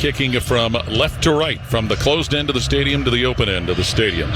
kicking from left to right, from the closed end of the stadium to the open end of the stadium.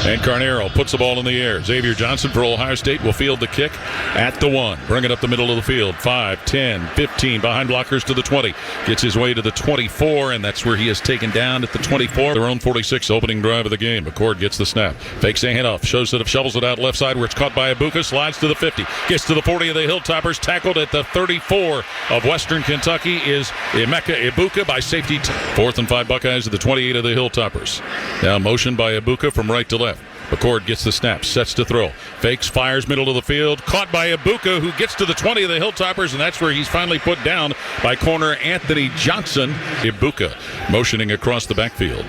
And Carnero puts the ball in the air. Xavier Johnson for Ohio State will field the kick at the 1. Bring it up the middle of the field. 5, 10, 15. Behind blockers to the 20. Gets his way to the 24, and that's where he is taken down at the 24. Their own 46, opening drive of the game. McCord gets the snap. Fakes the handoff. Shows that it shovels it out left side where it's caught by Ibuka. Slides to the 50. Gets to the 40 of the Hilltoppers. Tackled at the 34 of Western Kentucky is Emeka Ibuka by safety. 4th and 5 Buckeyes at the 28 of the Hilltoppers. Now motion by Ibuka from right to left. McCord gets the snap, sets to throw, fakes, fires middle of the field, caught by Ibuka, who gets to the 20 of the Hilltoppers, and that's where he's finally put down by corner Anthony Johnson. Ibuka motioning across the backfield.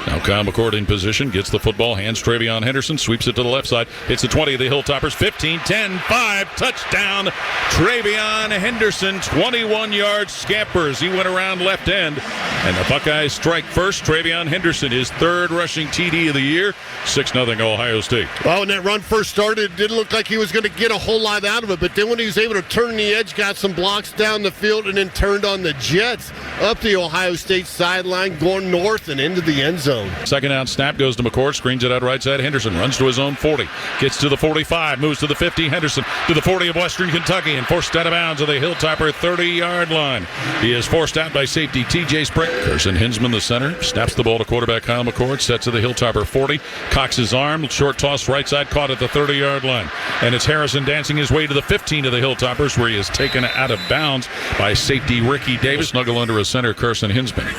Now Kyle McCord in position, gets the football, hands Travion Henderson, sweeps it to the left side, hits the 20 of the Hilltoppers, 15, 10, 5, touchdown, Travion Henderson, 21-yard scampers. He went around left end, and the Buckeyes strike first. Travion Henderson, his 3rd rushing TD of the year, 6-0 Ohio State. Well, when that run first started, it didn't look like he was going to get a whole lot out of it, but then when he was able to turn the edge, got some blocks down the field, and then turned on the jets up the Ohio State sideline, going north and into the end zone. Second down snap goes to McCord, screens it out right side. Henderson runs to his own 40, gets to the 45, moves to the 50. Henderson to the 40 of Western Kentucky and forced out of bounds at the Hilltopper 30-yard line. He is forced out by safety TJ Sprint. Carson Hinsman, the center, snaps the ball to quarterback Kyle McCord, sets to the Hilltopper 40, cocks his arm, short toss right side, caught at the 30-yard line. And it's Harrison dancing his way to the 15 of the Hilltoppers, where he is taken out of bounds by safety Ricky Davis. Snuggle under his center, Carson Hinsman.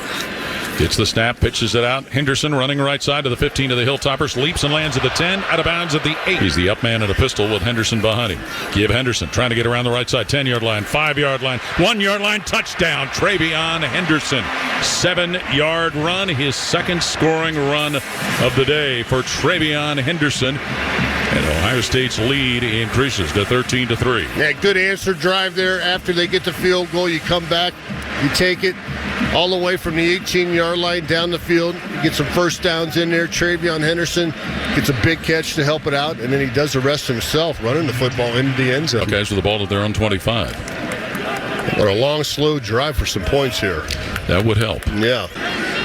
Gets the snap, pitches it out. Henderson running right side to the 15 of the Hilltoppers, leaps and lands at the 10, out of bounds at the 8. He's the up man at a pistol with Henderson behind him. Give Henderson, trying to get around the right side, 10-yard line, 5-yard line, 1-yard line, touchdown, Travion Henderson. 7-yard run, his 2nd scoring run of the day for Travion Henderson. And Ohio State's lead increases to 13-3. Yeah, good answer drive there. After they get the field goal, you come back, you take it all the way from the 18-yard line down the field. You get some first downs in there. Travion Henderson gets a big catch to help it out, and then he does the rest himself, running the football into the end zone. Okay, so the ball at their own 25. What a long, slow drive for some points here. That would help. Yeah.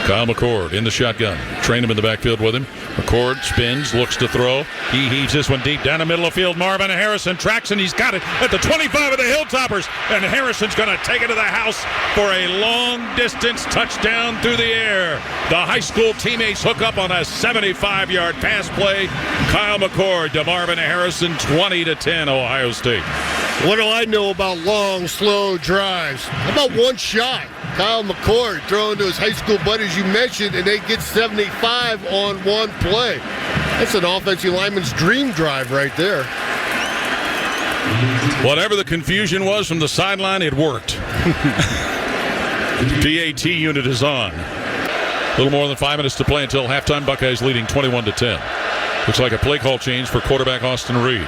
Kyle McCord in the shotgun. Train him in the backfield with him. McCord spins, looks to throw. He heaves this one deep down the middle of the field. Marvin Harrison tracks, and he's got it at the 25 of the Hilltoppers. And Harrison's going to take it to the house for a long-distance touchdown through the air. The high school teammates hook up on a 75-yard pass play. Kyle McCord to Marvin Harrison, 20-10, Ohio State. What do I know about long, slow drives? How about one shot? Kyle McCord throwing to his high school buddies you mentioned, and they get 75 on one play. That's an offensive lineman's dream drive right there. Whatever the confusion was from the sideline, it worked. PAT unit is on. A little more than 5 minutes to play until halftime. Buckeyes leading 21-10. Looks like a play call change for quarterback Austin Reed.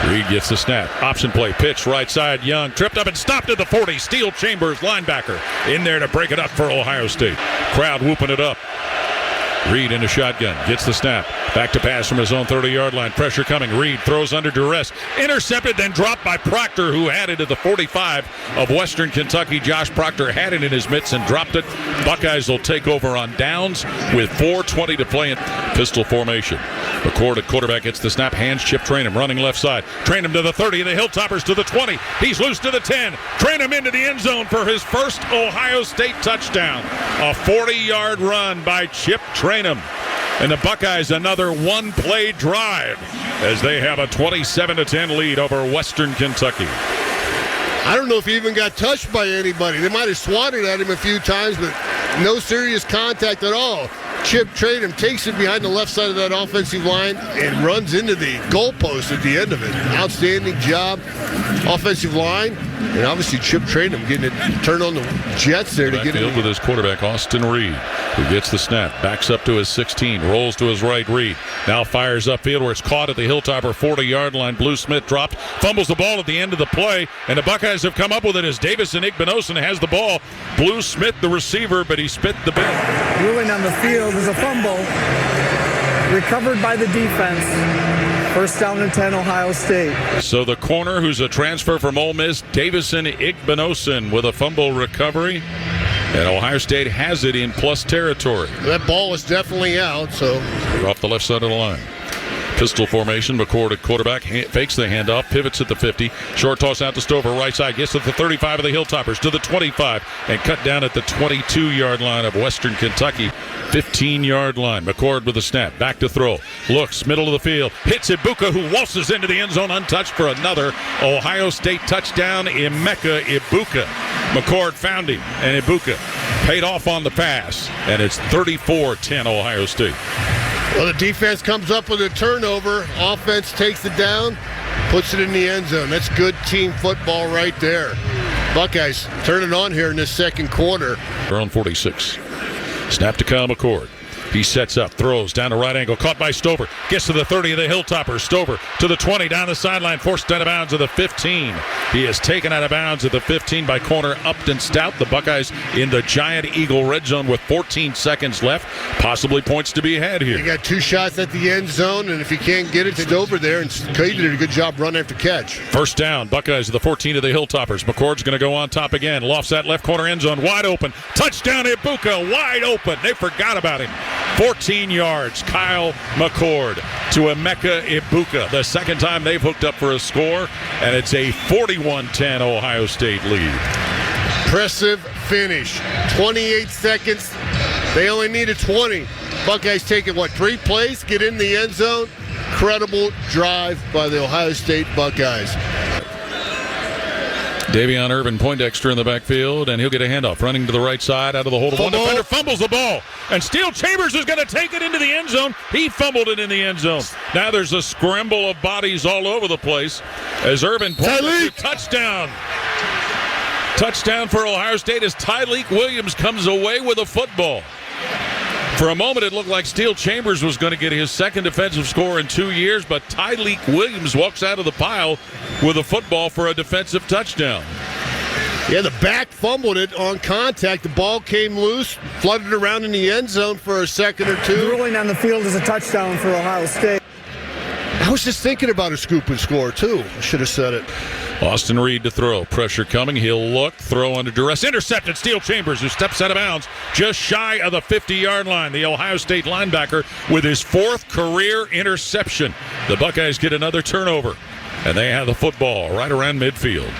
Reed gets the snap. Option play. Pitch right side. Young tripped up and stopped at the 40. Steel Chambers, linebacker, in there to break it up for Ohio State. Crowd whooping it up. Reed in a shotgun. Gets the snap. Back to pass from his own 30-yard line. Pressure coming. Reed throws under duress. Intercepted, then dropped by Proctor, who had it at the 45 of Western Kentucky. Josh Proctor had it in his mitts and dropped it. Buckeyes will take over on downs with 4:20 to play in pistol formation. McCord at quarterback gets the snap. Hands Chip Trainham running left side. Trainham to the 30. The Hilltoppers to the 20. He's loose to the 10. Trainham into the end zone for his first Ohio State touchdown. A 40-yard run by Chip Trainham. And the Buckeyes another one-play drive as they have a 27-10 lead over Western Kentucky. I don't know if he even got touched by anybody. They might have swatted at him a few times, but no serious contact at all. Chip Trainham takes it behind the left side of that offensive line and runs into the goalpost at the end of it. Outstanding job, offensive line, and obviously Chip Trainham getting it turned on the Jets there to get it. With his quarterback Austin Reed, who gets the snap, backs up to his 16, rolls to his right. Reed now fires upfield where it's caught at the Hilltopper 40-yard line. Blue Smith dropped, fumbles the ball at the end of the play, and the Buckeyes have come up with it as Davison Igbinosun has the ball. Blue Smith the receiver, but he spit the bit. Ruling on the field is a fumble. Recovered by the defense. First down and 10, Ohio State. So the corner, who's a transfer from Ole Miss, Davison Igbinosun, with a fumble recovery. And Ohio State has it in plus territory. That ball is definitely out, so. They're off the left side of the line. Pistol formation, McCord at quarterback, fakes the handoff, pivots at the 50. Short toss out to Stover, right side, gets to the 35 of the Hilltoppers, to the 25, and cut down at the 22-yard line of Western Kentucky. 15-yard line. McCord with a snap, back to throw. Looks, middle of the field, hits Ibuka, who waltzes into the end zone untouched for another Ohio State touchdown. Emeka Ibuka. McCord found him, and Ibuka paid off on the pass, and it's 34-10 Ohio State. Well, the defense comes up with a turnover. Offense takes it down, puts it in the end zone. That's good team football right there. Buckeyes turn it on here in this second quarter. They're on 46. Snap to Kyle McCord. He sets up, throws down the right angle, caught by Stover. Gets to the 30 of the Hilltoppers. Stover to the 20, down the sideline, forced out of bounds at the 15. He is taken out of bounds at the 15 by corner Upton Stout. The Buckeyes in the Giant Eagle red zone with 14 seconds left. Possibly points to be had here. You got 2 shots at the end zone, and if you can't get it, Stover there, and Cody did a good job run after catch. First down, Buckeyes at the 14 of the Hilltoppers. McCord's going to go on top again. Lofts that left corner end zone, wide open. Touchdown Ibuka, wide open. They forgot about him. 14 yards, Kyle McCord to Emeka Ibuka. The second time they've hooked up for a score, and it's a 41-10 Ohio State lead. Impressive finish. 28 seconds. They only needed 20. Buckeyes take it, 3 plays, get in the end zone. Incredible drive by the Ohio State Buckeyes. Davion Irvin Poindexter in the backfield, and he'll get a handoff. Running to the right side, out of the hold of one defender, fumbles the ball. And Steele Chambers is going to take it into the end zone. He fumbled it in the end zone. Now there's a scramble of bodies all over the place as Irvin Poindexter, touchdown. Touchdown for Ohio State as Tyleek Williams comes away with a football. For a moment, it looked like Steele Chambers was going to get his second defensive score in 2 years, but Tyleek Williams walks out of the pile with a football for a defensive touchdown. Yeah, the back fumbled it on contact. The ball came loose, flooded around in the end zone for a second or two. The ruling on the field is a touchdown for Ohio State. I was just thinking about a scoop and score, too. I should have said it. Austin Reed to throw. Pressure coming. He'll look. Throw under duress. Intercepted. Steele Chambers, who steps out of bounds just shy of the 50-yard line. The Ohio State linebacker with his 4th career interception. The Buckeyes get another turnover, and they have the football right around midfield.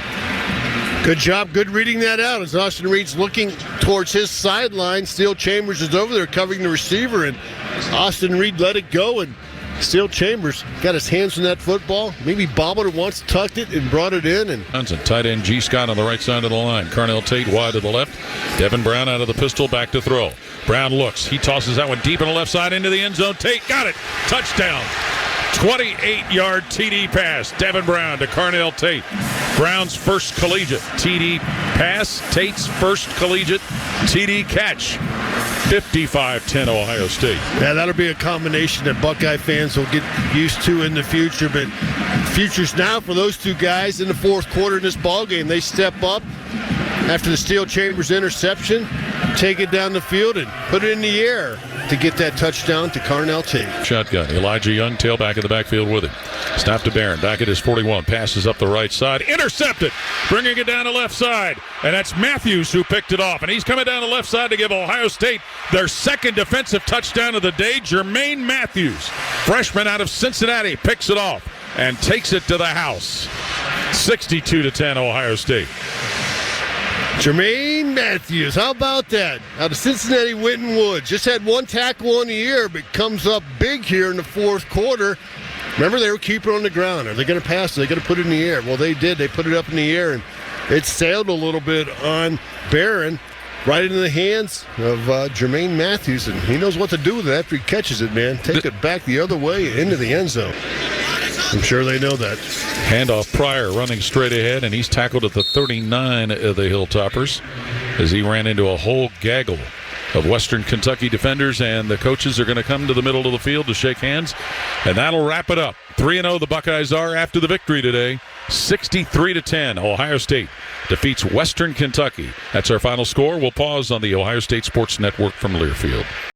Good job. Good reading that out as Austin Reed's looking towards his sideline. Steele Chambers is over there covering the receiver, and Austin Reed let it go, and Steele Chambers got his hands on that football. Maybe bobbled it once, tucked it, and brought it in. And Johnson, tight end G. Scott on the right side of the line. Carnell Tate wide to the left. Devin Brown out of the pistol, back to throw. Brown looks. He tosses that one deep on the left side into the end zone. Tate got it. Touchdown. 28-yard TD pass. Devin Brown to Carnell Tate. Brown's first collegiate TD pass. Tate's first collegiate TD catch. 55-10 Ohio State. Yeah, that'll be a combination that Buckeye fans will get used to in the future. But future's now for those two guys in the fourth quarter in this ballgame. They step up after the Steele Chambers interception, take it down the field, and put it in the air to get that touchdown to Carnell Tate. Shotgun. Elijah Young, tailback in the backfield with him. Snap to Barron, back at his 41. Passes up the right side. Intercepted. Bringing it down the left side. And that's Matthews who picked it off. And he's coming down the left side to give Ohio State their second defensive touchdown of the day. Jermaine Matthews, freshman out of Cincinnati, picks it off and takes it to the house. 62-10 Ohio State. Jermaine Matthews, how about that? Out of Cincinnati Winton Woods. Just had 1 tackle on the year, but comes up big here in the fourth quarter. Remember, they were keeping it on the ground. Are they going to pass? Are they going to put it in the air? Well, they did. They put it up in the air, and it sailed a little bit on Barron, right into the hands of Jermaine Matthews, and he knows what to do with it after he catches it, man. Take it back the other way into the end zone. I'm sure they know that. Handoff Pryor running straight ahead, and he's tackled at the 39 of the Hilltoppers as he ran into a whole gaggle of Western Kentucky defenders, and the coaches are going to come to the middle of the field to shake hands, and that'll wrap it up. 3-0 the Buckeyes are after the victory today. 63-10. Ohio State defeats Western Kentucky. That's our final score. We'll pause on the Ohio State Sports Network from Learfield.